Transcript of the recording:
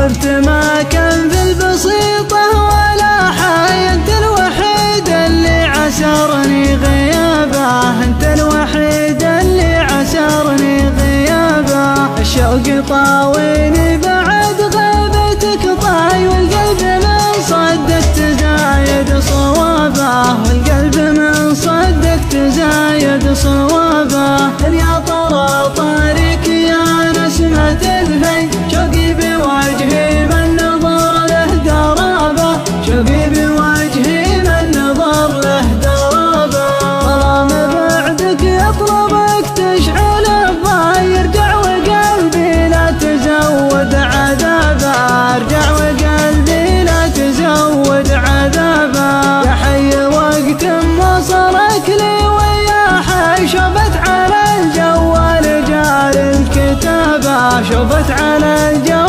صرت ما كان في البسيطة ولا حي، انت الوحيد اللي عسرني غيابه، انت الوحيد اللي عسرني غيابه. الشوق طاويني بعد غيبتك طاي، والقلب من صدقت زايد صوابه، والقلب من صدقت زايد صوابه. يا ترى طارق يا نسمة الفي، شوقي بوجهي من نظر له قرابه، شوقي بوجهي من نظر له قرابه. ظلام بعدك يطلبك تشعل الضي، يرجع وقلبي لا تزود عذابه، ارجع وقلبي لا تزود عذابه. يا حي وقت ما صارك لي ويا حي، شبت على الجوال جال الكتابه، شبت على الجوال